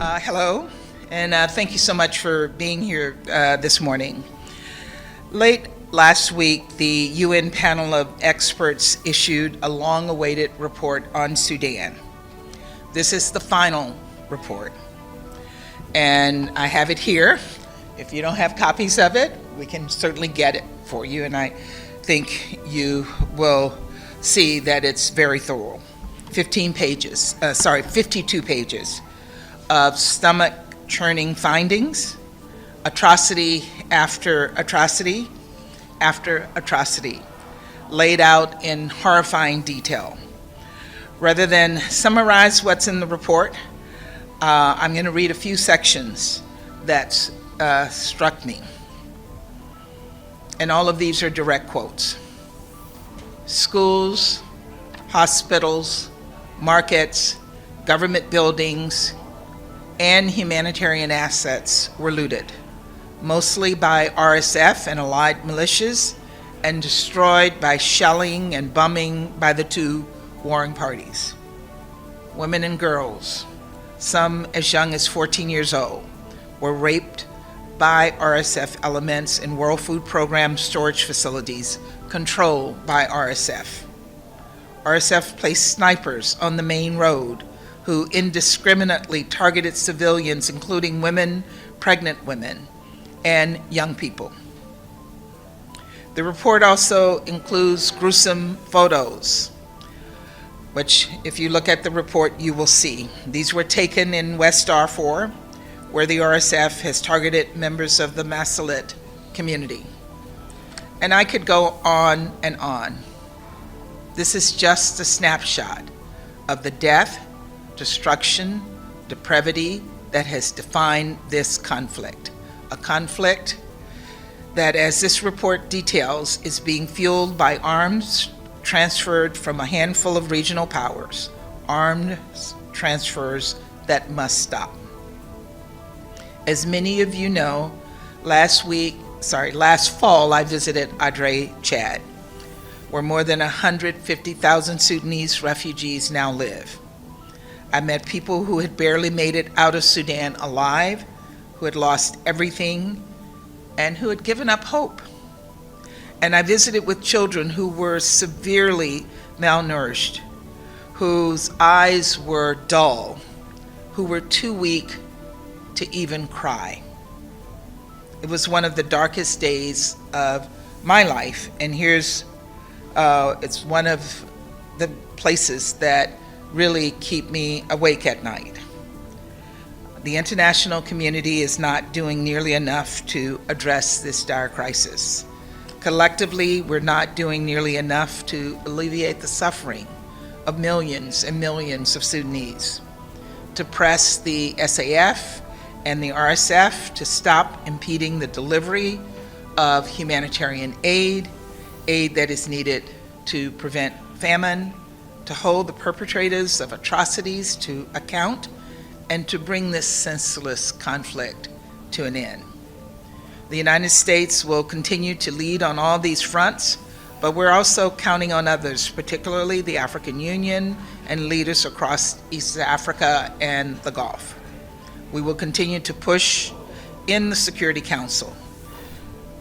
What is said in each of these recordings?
Hello, and thank you so much for being here this morning. Late last week, the UN panel of experts issued a long-awaited report on Sudan. This is the final report, and I have it here. If you don't have copies of it, we can certainly get it for you, and I think you will see that it's very thorough. 52 pages of stomach-churning findings, atrocity after atrocity after atrocity, laid out in horrifying detail. Rather than summarize what's in the report, I'm going to read a few sections that struck me. And all of these are direct quotes. Schools, hospitals, markets, government buildings, and humanitarian assets were looted, mostly by RSF and allied militias, and destroyed by shelling and bombing by the two warring parties. Women and girls, some as young as 14 years old, were raped by RSF elements in World Food Program storage facilities controlled by RSF. RSF placed snipers on the main road who indiscriminately targeted civilians, including women, pregnant women, and young people. The report also includes gruesome photos, which, if you look at the report, you will see. These were taken in West Darfur, where the RSF has targeted members of the Masalit community. And I could go on and on. This is just a snapshot of the death, destruction, depravity that has defined this conflict. A conflict that, as this report details, is being fueled by arms transferred from a handful of regional powers, arms transfers that must stop. As many of you know, last fall I visited Adre, Chad, where more than 150,000 Sudanese refugees now live. I met people who had barely made it out of Sudan alive, who had lost everything, and who had given up hope. And I visited with children who were severely malnourished, whose eyes were dull, who were too weak to even cry. It was one of the darkest days of my life, and it's one of the places that really keep me awake at night. The international community is not doing nearly enough to address this dire crisis. Collectively, we're not doing nearly enough to alleviate the suffering of millions and millions of Sudanese, to press the SAF and the RSF to stop impeding the delivery of humanitarian aid that is needed to prevent famine, to hold the perpetrators of atrocities to account, and to bring this senseless conflict to an end. The United States will continue to lead on all these fronts, but we're also counting on others, particularly the African Union and leaders across East Africa and the Gulf. We will continue to push in the Security Council,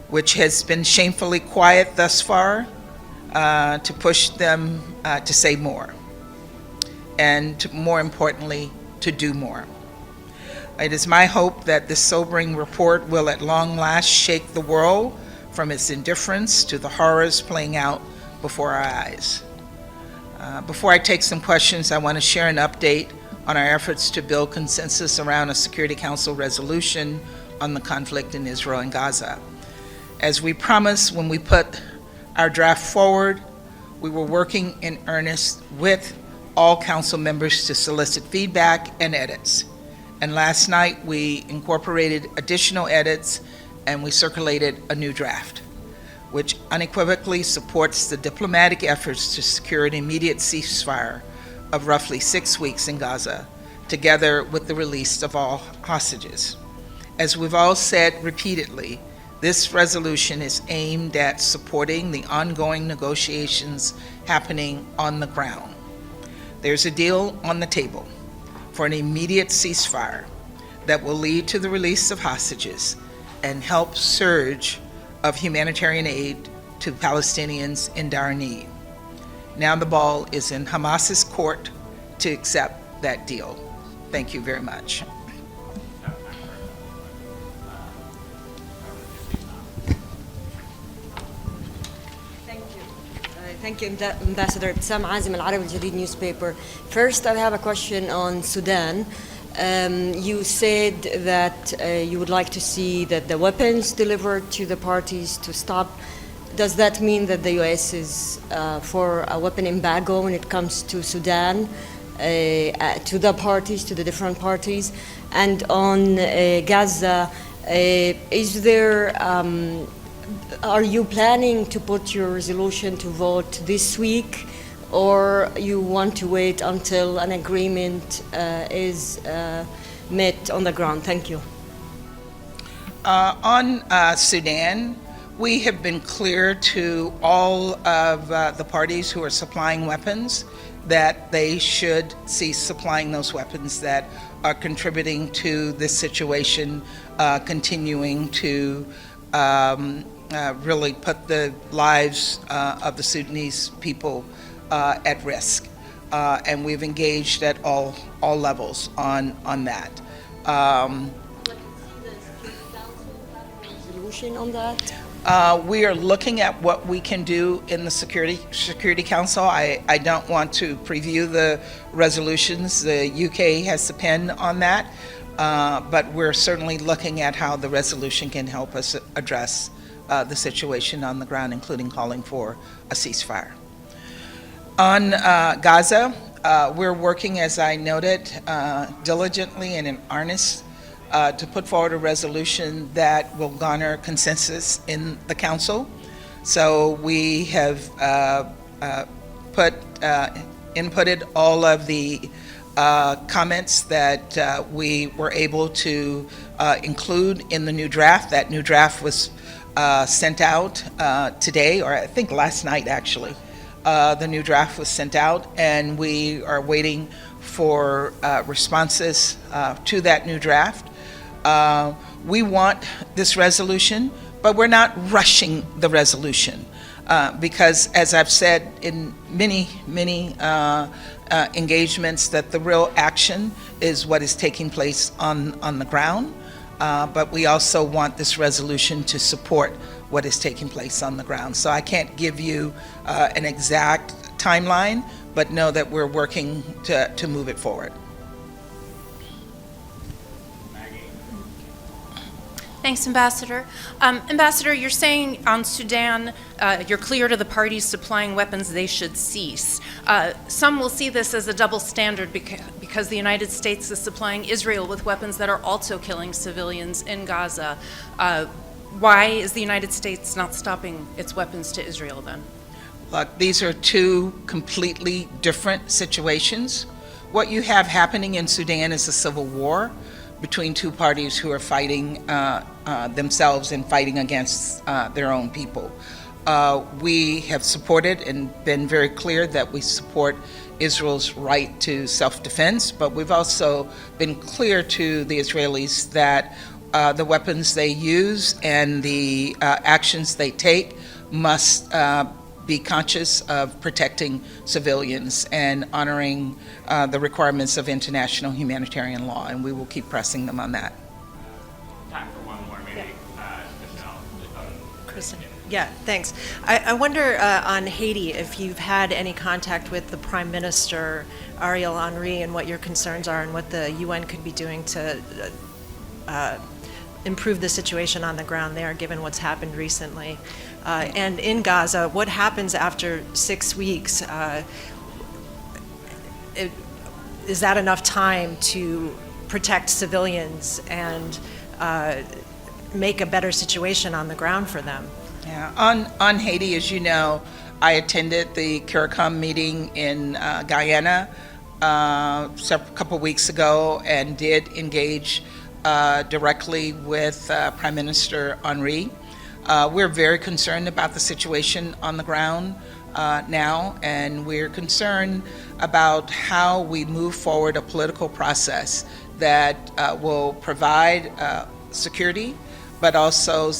which has been shamefully quiet thus far, to push them to say more, and more importantly, to do more. It is my hope that this sobering report will at long last shake the world from its indifference to the horrors playing out before our eyes. Before I take some questions, I want to share an update on our efforts to build consensus around a Security Council resolution on the conflict in Israel and Gaza. As we promised when we put our draft forward, we were working in earnest with all council members to solicit feedback and edits. And last night we incorporated additional edits and we circulated a new draft, which unequivocally supports the diplomatic efforts to secure an immediate ceasefire of roughly 6 weeks in Gaza, together with the release of all hostages. As we've all said repeatedly, this resolution is aimed at supporting the ongoing negotiations happening on the ground. There's a deal on the table for an immediate ceasefire that will lead to the release of hostages and help surge of humanitarian aid to Palestinians in dire need. Now the ball is in Hamas's court to accept that deal. Thank you very much. Thank you, Ambassador Sam Azim, Al Arabi Al Jadid newspaper. First, I have a question on Sudan. You said that you would like to see that the weapons delivered to the parties to stop. Does that mean that the U.S. is for a weapon embargo when it comes to Sudan, to the parties, to the different parties? And on Gaza, is there are you planning to put your resolution to vote this week, or you want to wait until an agreement is met on the ground? Thank you. On Sudan, we have been clear to all of the parties who are supplying weapons that they should cease supplying those weapons that are contributing to this situation continuing to really put the lives of the Sudanese people at risk. And we've engaged at all levels on that. Resolution on that? We are looking at what we can do in the Security Council. I don't want to preview the resolutions. The UK has the pen on that, but we're certainly looking at how the resolution can help us address the situation on the ground, including calling for a ceasefire. On Gaza, we're working, as I noted, diligently and in earnest to put forward a resolution that will garner consensus in the Council. So we have inputted all of the comments that we were able to include in the new draft. That new draft was sent out today, or I think last night actually. The new draft was sent out, and we are waiting for responses to that new draft. We want this resolution, but we're not rushing the resolution because, as I've said in many engagements, that the real action is what is taking place on the ground. But we also want this resolution to support what is taking place on the ground. So I can't give you an exact timeline, but know that we're working to move it forward. Thanks, Ambassador. Ambassador, you're saying on Sudan, you're clear to the parties supplying weapons they should cease. Some will see this as a double standard because the United States is supplying Israel with weapons that are also killing civilians in Gaza. Why is the United States not stopping its weapons to Israel then? Look, these are two completely different situations. What you have happening in Sudan is a civil war between two parties who are fighting themselves and fighting against their own people. We have supported and been very clear that we support Israel's right to self-defense, but we've also been clear to the Israelis that the weapons they use and the actions they take must be conscious of protecting civilians and honoring the requirements of international humanitarian law, and we will keep pressing them on that. Time for one more, maybe. Michelle. Kristen. Yeah, thanks. I wonder on Haiti if you've had any contact with the Prime Minister, Ariel Henry, and what your concerns are and what the UN could be doing to improve the situation on the ground there, given what's happened recently. And in Gaza, what happens after 6 weeks? Is that enough time to protect civilians and make a better situation on the ground for them? Yeah, on Haiti, as you know, I attended the CARICOM meeting in Guyana a couple weeks ago and did engage directly with Prime Minister Henry. We're very concerned about the situation on the ground now, and we're concerned about how we move forward a political process that will provide security, but also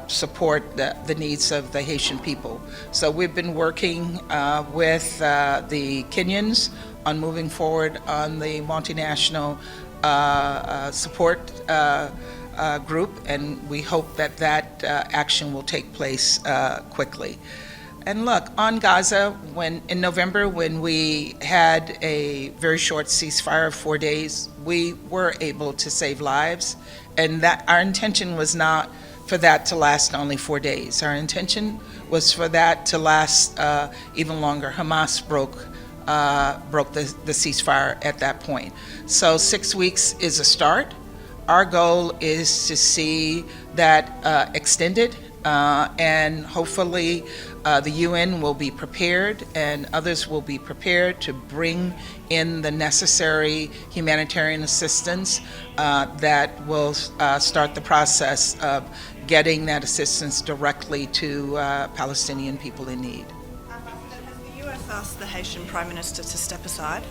support the needs of the Haitian people. So we've been working with the Kenyans on moving forward on the multinational support group, and we hope that that action will take place quickly. And look, on Gaza, in November, when we had a very short ceasefire of 4 days, we were able to save lives, and that our intention was not for that to last only 4 days. Our intention was for that to last even longer. Hamas broke the ceasefire at that point. So 6 weeks is a start. Our goal is to see that extended, and hopefully the UN will be prepared and others will be prepared to bring in the necessary humanitarian assistance that will start the process of getting that assistance directly to Palestinian people in need. Ambassador, has the US asked the Haitian Prime Minister to step aside?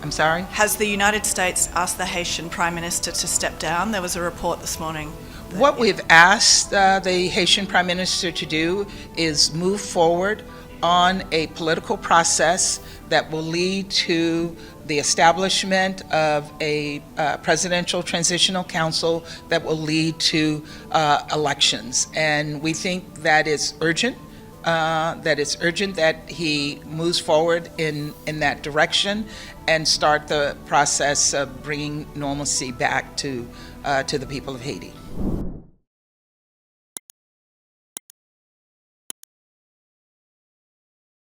I'm sorry? Has the United States asked the Haitian Prime Minister to step down? There was a report this morning. What we've asked the Haitian Prime Minister to do is move forward on a political process that will lead to the establishment of a presidential transitional council that will lead to elections. And we think that is urgent. That it's urgent that he moves forward in that direction and start the process of bringing normalcy back to the people of Haiti.